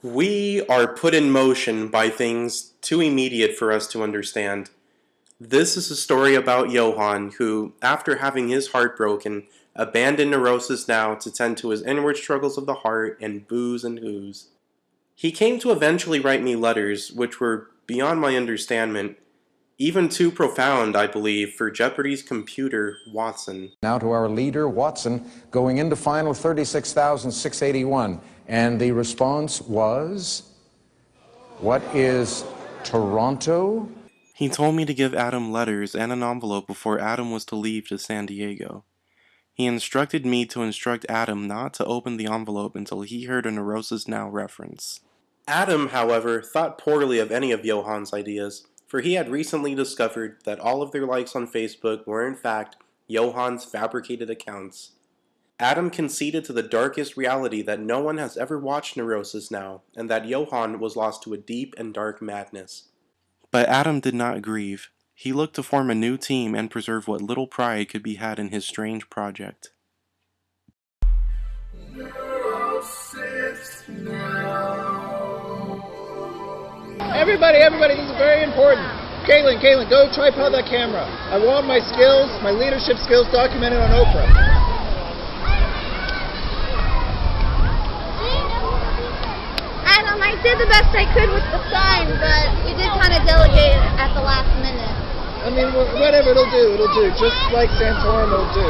We are put in motion by things too immediate for us to understand. This is a story about Johann, who, after having his heart broken, abandoned neurosis now to tend to his inward struggles of the heart and booze and whoos. He came to eventually write me letters, which were beyond my understanding, even too profound, I believe, for Jeopardy's computer, Watson. Now to our leader, Watson, going into final 36,681. And the response was, what is Toronto? He told me to give Adam letters and an envelope before Adam was to leave to San Diego. He instructed me to instruct Adam not to open the envelope until he heard a Neurosis Now reference. Adam, however, thought poorly of any of Johann's ideas, for he had recently discovered that all of their likes on Facebook were in fact Johann's fabricated accounts. Adam conceded to the darkest reality that no one has ever watched Neurosis Now, and that Johann was lost to a deep and dark madness. But Adam did not grieve. He looked to form a new team and preserve what little pride could be had in his strange project. Everybody, this is very important. Caitlin, go tripod that camera. I want my skills, my leadership skills documented on Oprah. Adam, I did the best I could with the sign, but you did kind of delegate at the last minute. I mean, whatever, it'll do. Just like Santorum, it'll do.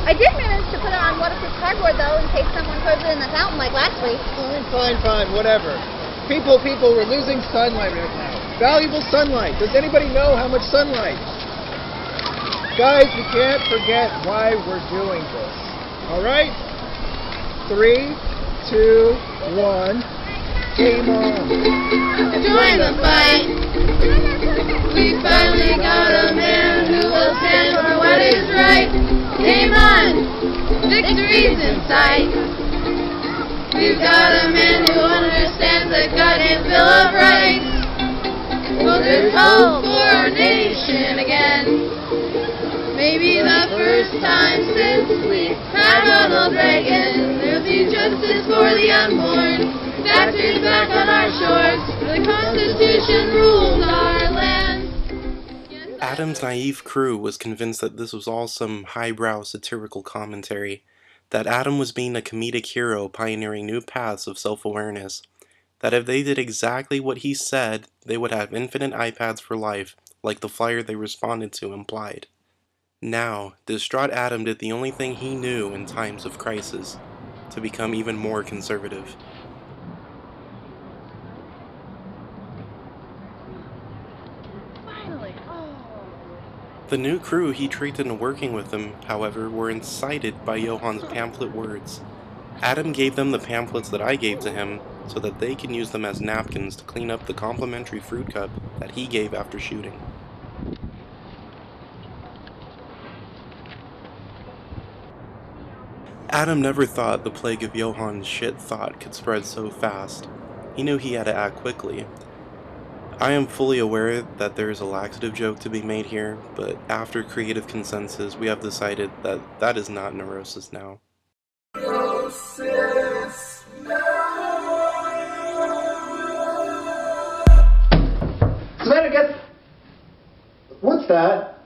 I did manage to put it on waterproof cardboard, though, in case someone throws it in the fountain like last week. Fine, whatever. People, we're losing sunlight right now. Valuable sunlight. Does anybody know how much sunlight? Guys, we can't forget why we're doing this. All right? 3, 2, 1. Game on. Join the fight. We finally got a man who will stand for what is right. Game on. Victory's in sight. We've got a man who understands the goddamn Bill of Rights. Well, there's hope for our nation again. Maybe the first time since we had Ronald Reagan. There'll be justice for the unborn. Factories back on our shores. The Constitution rules our land. Adam's naive crew was convinced that this was all some highbrow satirical commentary, that Adam was being a comedic hero pioneering new paths of self-awareness, that if they did exactly what he said, they would have infinite iPads for life, like the flyer they responded to implied. Now, distraught Adam did the only thing he knew in times of crisis, to become even more conservative. The new crew he tricked into working with him, however, were incited by Johann's pamphlet words. Adam gave them the pamphlets that I gave to him, so that they can use them as napkins to clean up the complimentary fruit cup that he gave after shooting. Adam never thought the plague of Johann's shit thought could spread so fast. He knew he had to act quickly. I am fully aware that there is a laxative joke to be made here, but after creative consensus, we have decided that that is not Neurosis Now. Savannah, what's that?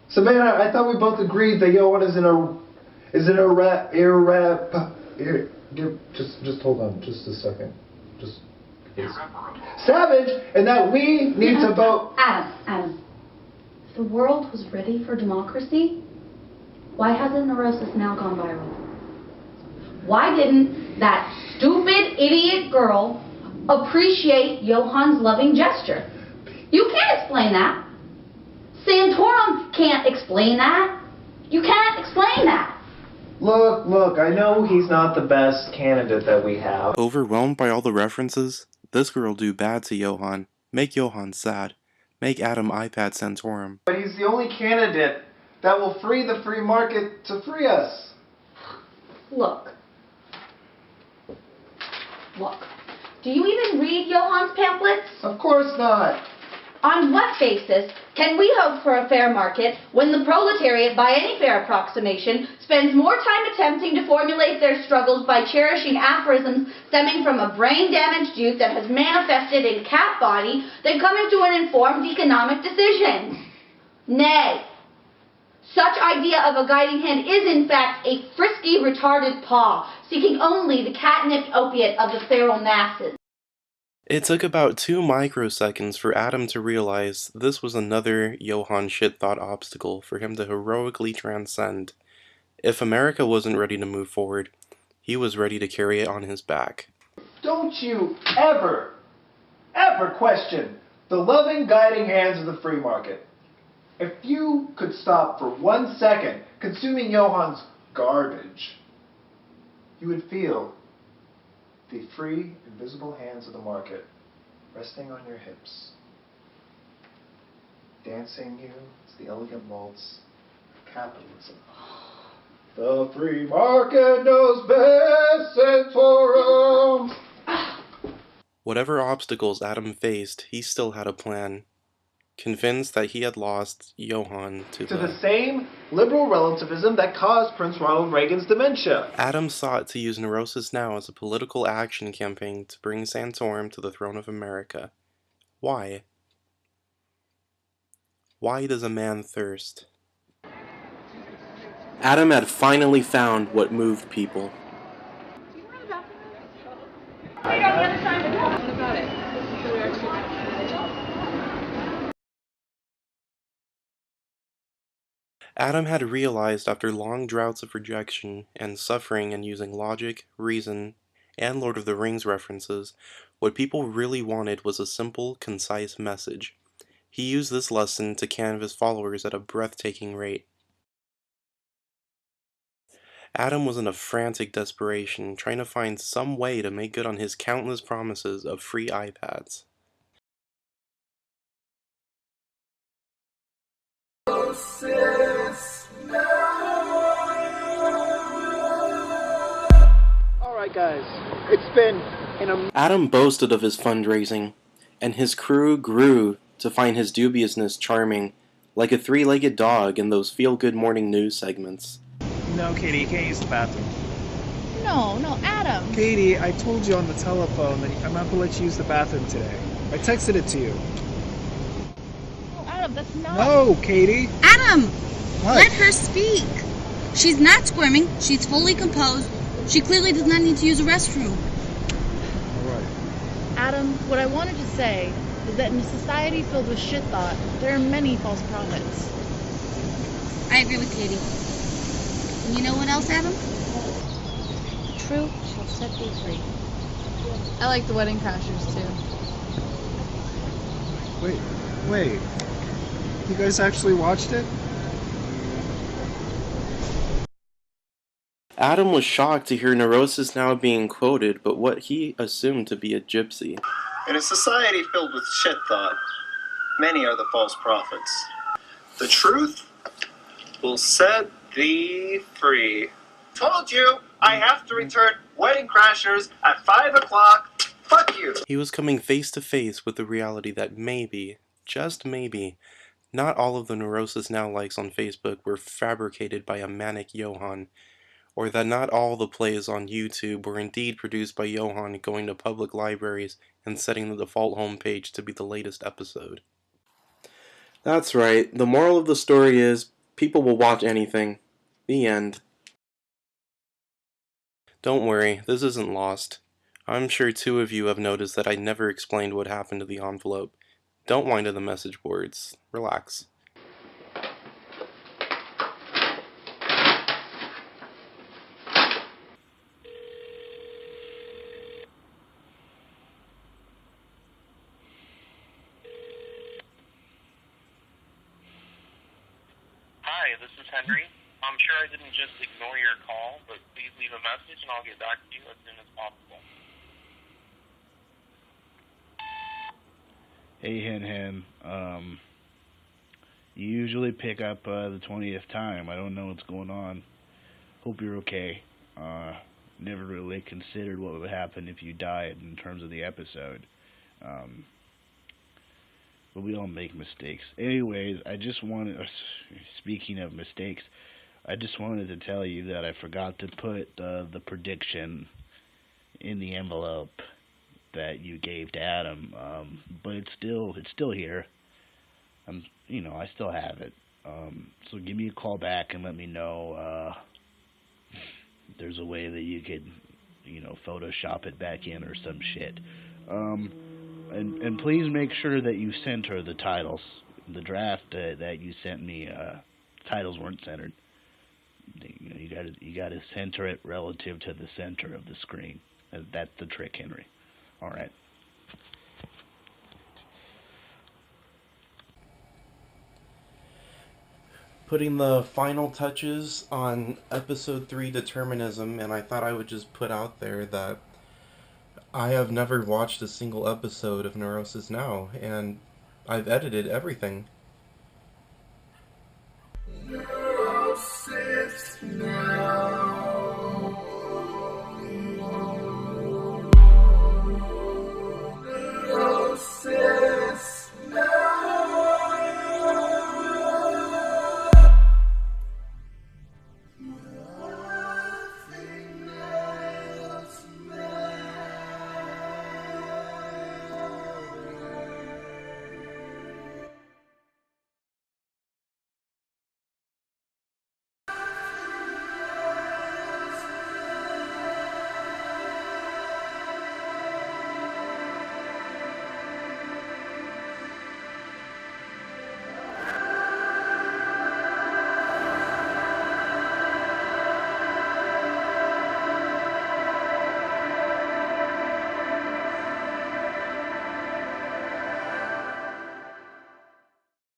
Savannah, I thought we both agreed that Johann is just hold on, just a second. Just savage, and that we need to vote. Adam, if the world was ready for democracy, why hasn't Neurosis Now gone viral? Why didn't that stupid idiot girl appreciate Johann's loving gesture? You can't explain that. Santorum can't explain that. You can't explain that. Look, I know he's not the best candidate that we have. Overwhelmed by all the references, this girl do bad to Johann, make Johann sad, make Adam iPad Santorum. But he's the only candidate that will free the free market to free us. Look. Do you even read Johann's pamphlets? Of course not. On what basis can we hope for a fair market when the proletariat, by any fair approximation, spends more time attempting to formulate their struggles by cherishing aphorisms stemming from a brain-damaged youth that has manifested in cat body than coming to an informed economic decision? Nay, such idea of a guiding hand is in fact a frisky, retarded paw, seeking only the catnip opiate of the feral masses. It took about 2 microseconds for Adam to realize this was another Johann shit-thought obstacle for him to heroically transcend. If America wasn't ready to move forward, he was ready to carry it on his back. Don't you ever question the loving guiding hands of the free market. If you could stop for 1 second consuming Johann's garbage, you would feel the free, invisible hands of the market resting on your hips, dancing you to the elegant waltz of capitalism. The free market knows best, Santorum! Whatever obstacles Adam faced, he still had a plan. Convinced that he had lost Johann to the same liberal relativism that caused Prince Ronald Reagan's dementia. Adam sought to use Neurosis Now as a political action campaign to bring Santorum to the throne of America. Why? Why does a man thirst? Adam had found what moved people. Adam had realized after long droughts of rejection and suffering and using logic, reason, and Lord of the Rings references, what people really wanted was a simple, concise message. He used this lesson to canvass followers at a breathtaking rate. Adam was in a frantic desperation, trying to find some way to make good on his countless promises of free iPads. Alright guys, it's been Adam boasted of his fundraising, and his crew grew to find his dubiousness charming, like a three-legged dog in those feel-good morning news segments. No, Katie, you can't use the bathroom. No, Adam. Katie, I told you on the telephone that I'm not going to let you use the bathroom today. I texted it to you. No, Adam, that's not... No, Katie! Adam! What? Let her speak. She's not squirming. She's fully composed. She clearly does not need to use a restroom. All right. Adam, what I wanted to say is that in a society filled with shit thought, there are many false prophets. I agree with Katie. And you know what else, Adam? Truth shall set thee free. I like the Wedding Crashers too. Wait. You guys actually watched it? Adam was shocked to hear Neurosis Now being quoted, but what he assumed to be a gypsy. In a society filled with shit thought, many are the false prophets. The truth will set thee free. Told you, I have to return Wedding Crashers at 5 o'clock. Fuck you. He was coming face to face with the reality that maybe, just maybe, not all of the Neurosis Now likes on Facebook were fabricated by a manic Johann, or that not all the plays on YouTube were indeed produced by Johann going to public libraries and setting the default homepage to be the latest episode. That's right, the moral of the story is, people will watch anything. The end. Don't worry, this isn't lost. I'm sure 2 of you have noticed that I never explained what happened to the envelope. Don't whine to the message boards. Relax. Hi, this is Henry. I'm sure I didn't just ignore your call, but please leave a message and I'll get back to you as soon as possible. Hey, Hen. You usually pick up the 20th time. I don't know what's going on. Hope you're okay. Never really considered what would happen if you died in terms of the episode. but we all make mistakes. Anyways, I just wanted, speaking of mistakes, I just wanted to tell you that I forgot to put the prediction in the envelope that you gave to Adam, but it's still here. I still have it. So give me a call back and let me know if there's a way that you could, Photoshop it back in or some shit. And please make sure that you center the titles. The draft that you sent me, titles weren't centered. You gotta center it relative to the center of the screen. That's the trick, Henry. All right. Putting the final touches on episode 3 Determinism, and I thought I would just put out there that I have never watched a single episode of Neurosis Now, and I've edited everything.